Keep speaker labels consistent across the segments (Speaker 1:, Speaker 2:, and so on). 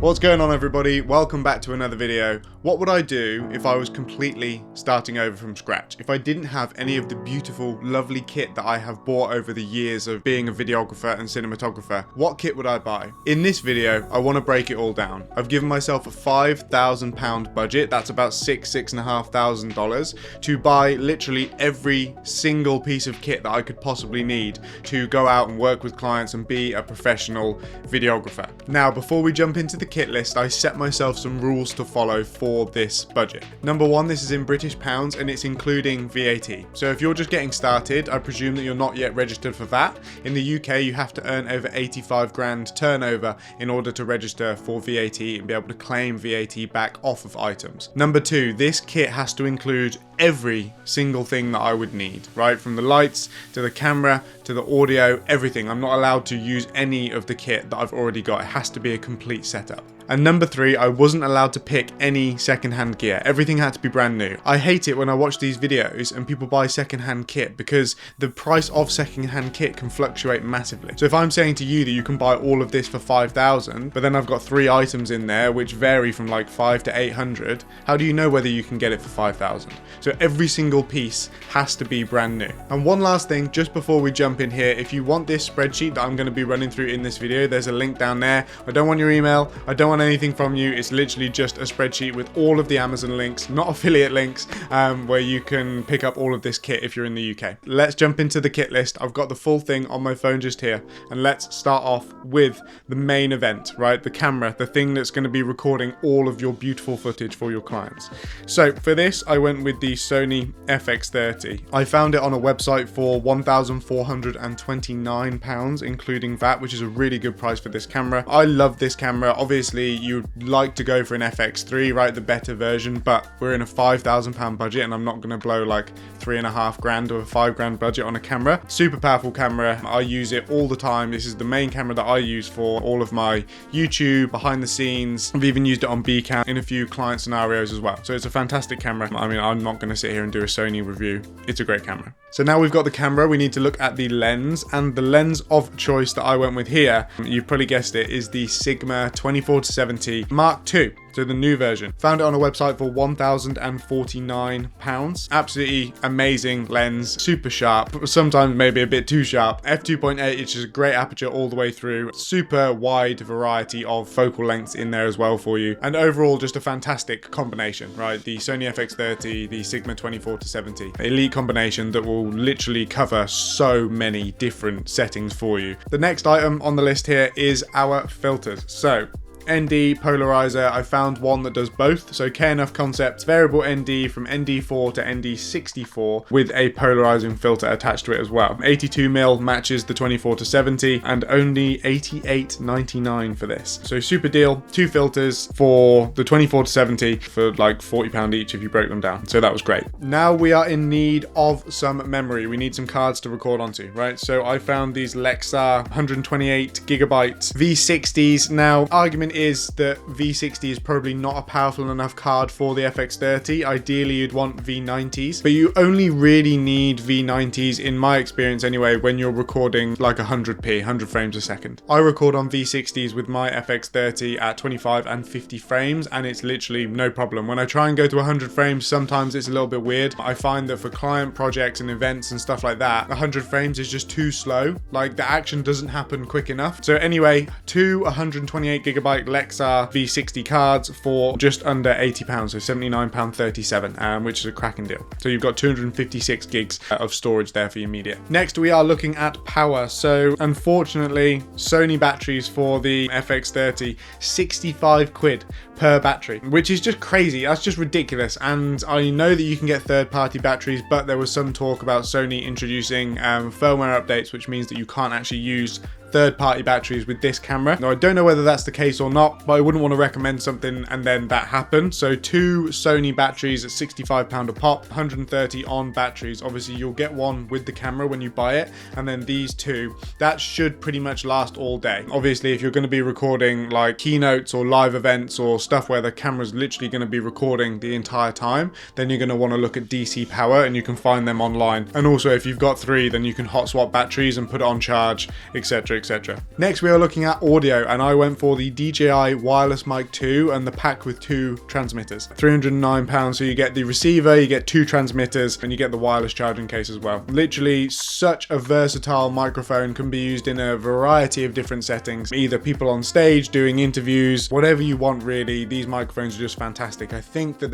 Speaker 1: What's going on, everybody? Welcome back to another video. What would I do if I was completely starting over from scratch? If I didn't have any of the beautiful, lovely kit that I have bought over the years of being a videographer and cinematographer, what kit would I buy? In this video, I want to break it all down. I've given myself a £5,000 budget, that's about $6,500 to buy literally every single piece of kit that I could possibly need to go out and work with clients and be a professional videographer. Now, before we jump into the kit list, I set myself some rules to follow for this budget. Number one, this is in British pounds and it's including VAT. So if you're just getting started, I presume that you're not yet registered for VAT. In the UK, you have to earn over 85 grand turnover in order to register for VAT and be able to claim VAT back off of items. Number two, this kit has to include every single thing that I would need, right? From the lights to the camera to the audio, everything. I'm not allowed to use any of the kit that I've already got. It has to be a complete setup. And number three, I wasn't allowed to pick any secondhand gear. Everything had to be brand new. I hate it when I watch these videos and people buy secondhand kit because the price of secondhand kit can fluctuate massively. So if I'm saying to you that you can buy all of this for 5,000, but then I've got 3 items in there which vary from like 5 to 800, how do you know whether you can get it for 5,000? So every single piece has to be brand new. And one last thing, just before we jump in here, if you want this spreadsheet that I'm going to be running through in this video, there's a link down there. I don't want your email. I don't want anything from you. It's literally just a spreadsheet with all of the Amazon links, not affiliate links, where you can pick up all of this kit if you're in the UK. Let's jump into the kit list. I've got the full thing on my phone just here, and let's start off with the main event, right? The camera, the thing that's going to be recording all of your beautiful footage for your clients. So for this, I went with the Sony FX30. I found it on a website for £1,429, including VAT, which is a really good price for this camera. I love this camera. Obviously, you'd like to go for an FX3, right? The better version, but we're in a £5,000 budget and I'm not going to blow like 3.5 grand or a 5 grand budget on a camera. Super powerful camera. I use it all the time. This is the main camera that I use for all of my YouTube, behind the scenes. I've even used it on Bcam in a few client scenarios as well. So it's a fantastic camera. I mean, I'm not going to sit here and do a Sony review. It's a great camera. So now we've got the camera, we need to look at the lens, and the lens of choice that I went with here, you've probably guessed it, is the Sigma 24-70 Mark II. So the new version. Found it on a website for £1,049. Absolutely amazing lens, super sharp, sometimes maybe a bit too sharp. f2.8, which is a great aperture all the way through. Super wide variety of focal lengths in there as well for you. And overall, just a fantastic combination, right? The Sony FX30, the Sigma 24-70. Elite combination that will literally cover so many different settings for you. The next item on the list here is our filters. So ND polarizer, I found one that does both. So KNF Concepts variable ND from ND4 to ND64 with a polarizing filter attached to it as well. 82mm matches the 24-70 and only $88.99 for this. So super deal. 2 filters for the 24-70 for like £40 each if you break them down. So that was great. Now we are in need of some memory. We need some cards to record onto, right? So I found these Lexar 128GB V60s. Now, argument is that V60 is probably not a powerful enough card for the FX30. Ideally, you'd want V90s, but you only really need V90s, in my experience anyway, when you're recording like 100p, 100 frames a second. I record on V60s with my FX30 at 25 and 50 frames, and it's literally no problem. When I try and go to 100 frames, sometimes it's a little bit weird. I find that for client projects and events and stuff like that, 100 frames is just too slow. Like, the action doesn't happen quick enough. So anyway, 2 128GB Lexar V60 cards for just under £80, so £79.37, which is a cracking deal. So you've got 256 gigs of storage there for your media. Next, we are looking at power. So unfortunately, Sony batteries for the FX30, 65 quid per battery, which is just crazy. That's just ridiculous. And I know that you can get third-party batteries, but there was some talk about Sony introducing firmware updates, which means that you can't actually use third-party batteries with this camera. Now, I don't know whether that's the case or not, but I wouldn't want to recommend something and then that happen. So 2 Sony batteries at £65 a pop, 130 on batteries. Obviously, you'll get one with the camera when you buy it, and then these 2, that should pretty much last all day. Obviously, if you're going to be recording like keynotes or live events or stuff where the camera's literally going to be recording the entire time, then you're going to want to look at DC power, and you can find them online. And also, if you've got 3, then you can hot swap batteries and put it on charge, etc, etc. Next, we are looking at audio, and I went for the DJI Wireless Mic 2 and the pack with 2 transmitters. £309, so you get the receiver, you get 2 transmitters, and you get the wireless charging case as well. Literally such a versatile microphone, can be used in a variety of different settings, either people on stage, doing interviews, whatever you want really. These microphones are just fantastic. I think that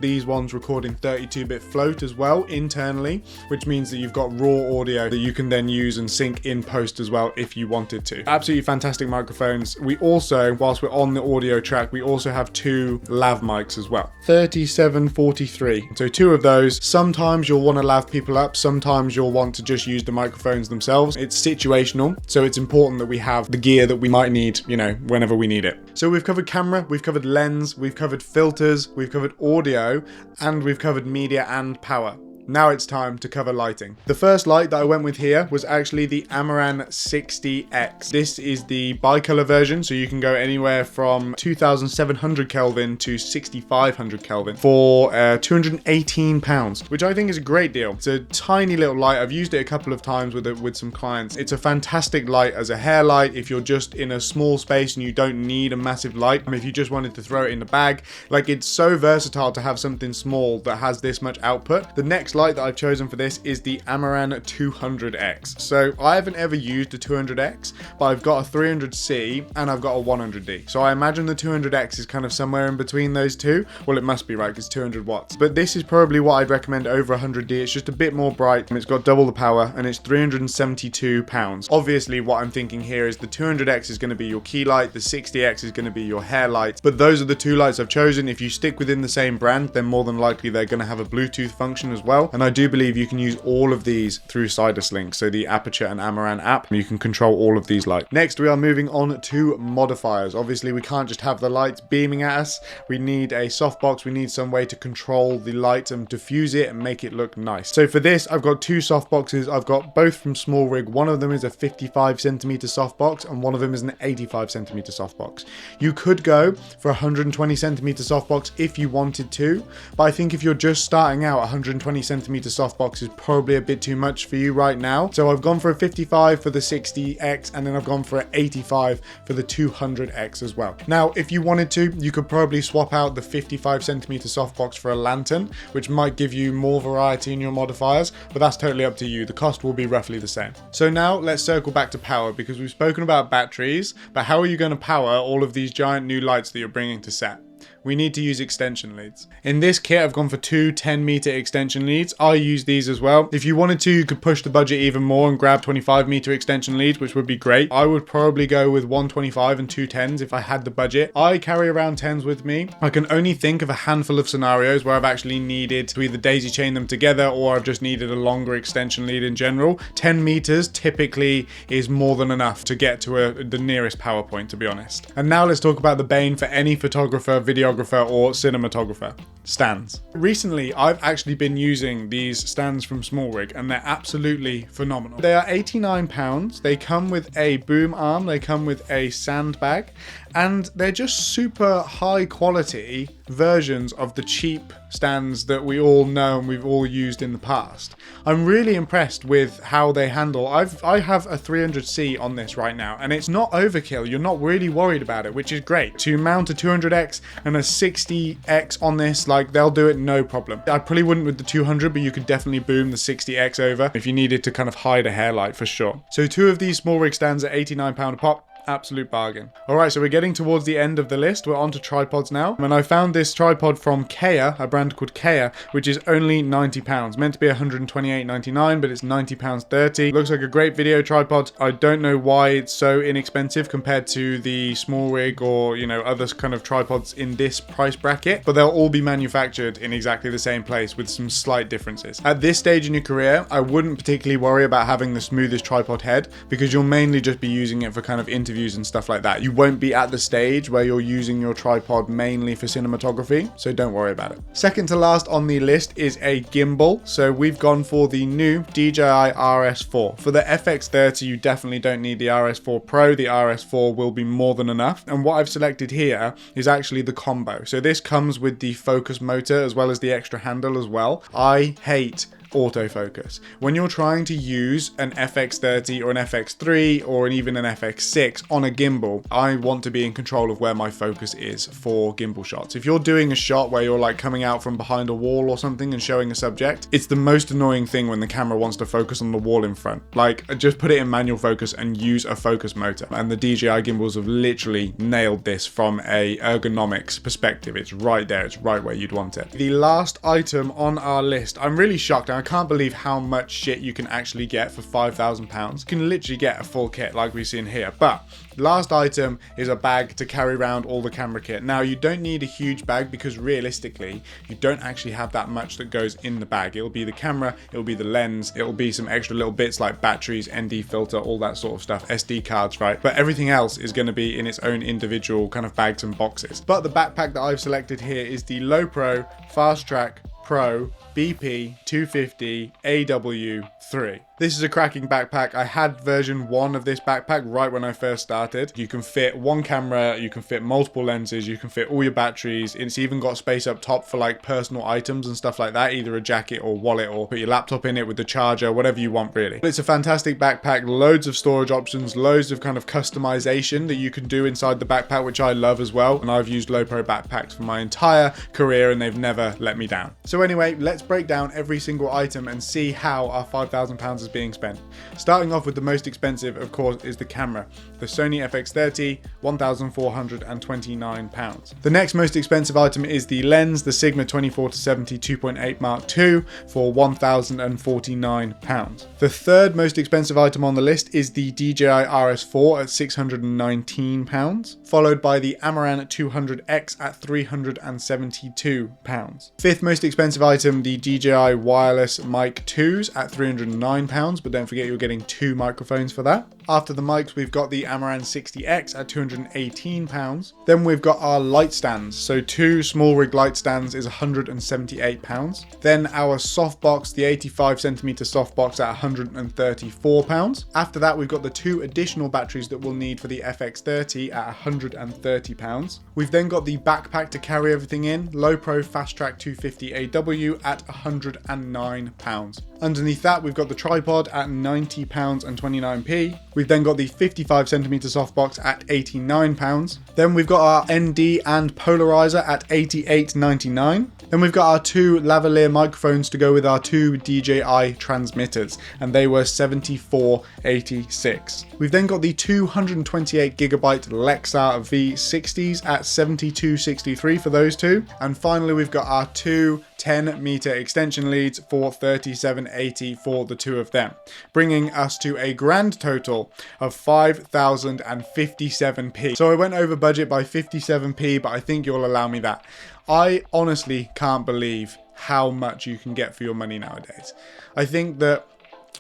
Speaker 1: these ones record in 32-bit float as well internally, which means that you've got raw audio that you can then use and sync in post as well if you wanted to. Absolutely fantastic microphones. We also, whilst we're on the audio track, we also have 2 lav mics as well. 3743. So 2 of those. Sometimes you'll want to lav people up, sometimes you'll want to just use the microphones themselves. It's situational, so it's important that we have the gear that we might need, you know, whenever we need it. So we've covered camera, we've covered lens, we've covered filters, we've covered audio, and we've covered media and power. Now it's time to cover lighting. The first light that I went with here was actually the Amaran 60X. This is the bicolor version, so you can go anywhere from 2700 Kelvin to 6500 Kelvin for £218, which I think is a great deal. It's a tiny little light. I've used it a couple of times with some clients. It's a fantastic light as a hair light if you're just in a small space and you don't need a massive light. If you just wanted to throw it in the bag, like, it's so versatile to have something small that has this much output. The next light that I've chosen for this is the Amaran 200X. So I haven't ever used a 200X, but I've got a 300C and I've got a 100D. So I imagine the 200X is kind of somewhere in between those two. Well, it must be, right, because 200 watts. But this is probably what I'd recommend over 100D. It's just a bit more bright and it's got double the power, and it's £372. Obviously, what I'm thinking here is the 200X is going to be your key light, the 60X is going to be your hair light. But those are the 2 lights I've chosen. If you stick within the same brand, then more than likely they're going to have a Bluetooth function as well. And I do believe you can use all of these through Sidus Link, so the Aperture and Amaran app, you can control all of these lights. Next, we are moving on to modifiers. Obviously, we can't just have the lights beaming at us. We need a softbox. We need some way to control the light and diffuse it and make it look nice. So for this, I've got 2 softboxes. I've got both from Small Rig. One of them is a 55cm softbox and one of them is an 85cm softbox. You could go for a 120cm softbox if you wanted to, but I think if you're just starting out, 120cm softbox is probably a bit too much for you right now. So I've gone for a 55 for the 60X, and then I've gone for an 85 for the 200X as well. Now, if you wanted to, you could probably swap out the 55cm softbox for a lantern, which might give you more variety in your modifiers, but that's totally up to you. The cost will be roughly the same. So now let's circle back to power, because we've spoken about batteries, but how are you going to power all of these giant new lights that you're bringing to set? We need to use extension leads. In this kit, I've gone for 2 10-meter extension leads. I use these as well. If you wanted to, you could push the budget even more and grab 25-meter extension leads, which would be great. I would probably go with 125 and 2 10s if I had the budget. I carry around 10s with me. I can only think of a handful of scenarios where I've actually needed to either daisy chain them together or I've just needed a longer extension lead in general. 10 meters typically is more than enough to get to the nearest power point, to be honest. And now let's talk about the bane for any photographer, videographer, or cinematographer: stands. Recently, I've actually been using these stands from Small Rig and they're absolutely phenomenal. They are £89. They come with a boom arm, they come with a sandbag, and they're just super high quality versions of the cheap stands that we all know and we've all used in the past. I'm really impressed with how they handle. I have a 300C on this right now, and it's not overkill. You're not really worried about it, which is great. To mount a 200X and a 60X on this, like, they'll do it no problem. I probably wouldn't with the 200, but you could definitely boom the 60X over if you needed to kind of hide a hair light for sure. So 2 of these Small Rig stands at £89 a pop. Absolute bargain. Alright, so we're getting towards the end of the list. We're on to tripods now. And I found this tripod from Kea, a brand called Kea, which is only £90. Meant to be £128.99, but it's £90.30. Looks like a great video tripod. I don't know why it's so inexpensive compared to the Small Rig or, you know, other kind of tripods in this price bracket, but they'll all be manufactured in exactly the same place with some slight differences. At this stage in your career, I wouldn't particularly worry about having the smoothest tripod head, because you'll mainly just be using it for kind of interviews and stuff like that. You won't be at the stage where you're using your tripod mainly for cinematography, so don't worry about it. Second to last on the list is a gimbal. So we've gone for the new DJI RS4. For the FX30, you definitely don't need the RS4 Pro. The RS4 will be more than enough. And what I've selected here is actually the combo. So this comes with the focus motor as well as the extra handle as well. I hate autofocus. When you're trying to use an FX30 or an FX3 or even an FX6 on a gimbal, I want to be in control of where my focus is for gimbal shots. If you're doing a shot where you're like coming out from behind a wall or something and showing a subject, it's the most annoying thing when the camera wants to focus on the wall in front. Like, just put it in manual focus and use a focus motor. And the DJI gimbals have literally nailed this from a ergonomics perspective. It's right there. It's right where you'd want it. The last item on our list, I'm really shocked and I can't believe how much shit you can actually get for £5,000. You can literally get a full kit like we see in here. But last item is a bag to carry around all the camera kit. Now, you don't need a huge bag because realistically, you don't actually have that much that goes in the bag. It'll be the camera, it'll be the lens, it'll be some extra little bits like batteries, ND filter, all that sort of stuff, SD cards, right? But everything else is going to be in its own individual kind of bags and boxes. But the backpack that I've selected here is the Low Pro Fast Track Pro BP 250 AW3. This is a cracking backpack. I had version 1 of this backpack right when I first started. You can fit one camera, you can fit multiple lenses, you can fit all your batteries. It's even got space up top for like personal items and stuff like that, either a jacket or wallet, or put your laptop in it with the charger, whatever you want really. It's a fantastic backpack, loads of storage options, loads of kind of customization that you can do inside the backpack, which I love as well. And I've used Low Pro backpacks for my entire career and they've never let me down. So anyway, let's break down every single item and see how our £5,000 is being spent. Starting off with the most expensive, of course, is the camera. The Sony FX30, £1,429. The next most expensive item is the lens, the Sigma 24-70 2.8 Mark II for £1,049. The third most expensive item on the list is the DJI RS4 at £619, followed by the Amaran 200X at £372. Fifth most expensive item, the DJI wireless mic 2s at £309, but don't forget you're getting 2 microphones for that. After the mics, we've got the Amaran 60X at £218. Then we've got our light stands. So 2 small rig light stands is £178. Then our softbox, the 85cm softbox at £134. After that, we've got the 2 additional batteries that we'll need for the FX30 at £130. We've then got the backpack to carry everything in, Low Pro Fast Track 250 AW at £109. Underneath that, we've got the tripod at £90 and 29p. We've then got the 55cm softbox at £89. Then we've got our ND and polarizer at $88.99. Then we've got our 2 lavalier microphones to go with our 2 DJI transmitters, and they were $74.86. We've then got the 228GB Lexar V60s at $72.63 for those 2. And finally, we've got our 2 10-meter extension leads for $37.80 for the 2 of them, bringing us to a grand total of 5,057p. So I went over budget by 57p, but I think you'll allow me that. I honestly can't believe how much you can get for your money nowadays. I think that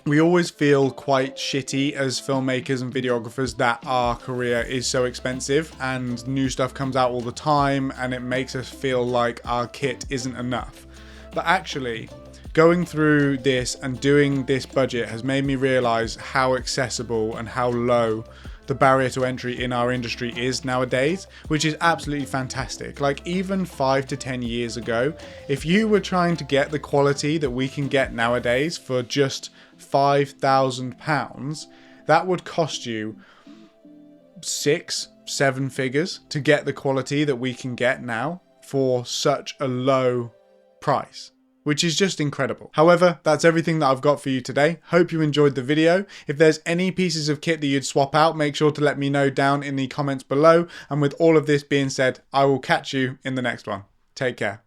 Speaker 1: we always feel quite shitty as filmmakers and videographers that our career is so expensive and new stuff comes out all the time and it makes us feel like our kit isn't enough. But actually, going through this and doing this budget has made me realize how accessible and how low the barrier to entry in our industry is nowadays, which is absolutely fantastic. Like, even 5 to 10 years ago, if you were trying to get the quality that we can get nowadays for just £5,000, that would cost you 6-7 figures to get the quality that we can get now for such a low price, which is just incredible. However, that's everything that I've got for you today. Hope you enjoyed the video. If there's any pieces of kit that you'd swap out, make sure to let me know down in the comments below. And with all of this being said, I will catch you in the next one. Take care.